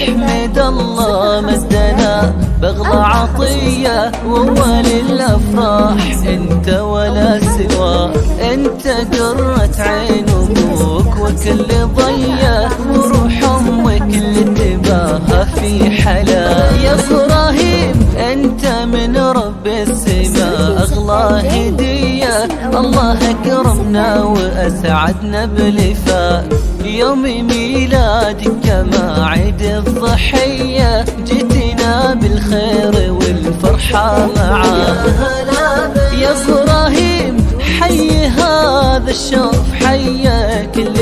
نحمد الله مدنا بغلى عطية وأول الأفراح انت ولا سوى. انت قرة عين أبوك وكل ضية وروح أمك اللي تباها في حلا. يا إبراهيم انت من رب السماء أغلى هدية، الله أكرمنا وأسعدنا بلفاء. يوم ميلادك كما عيد الضحية جيتنا بالخير والفرحة معاه. يا إبراهيم حي هذا الشوف حي كل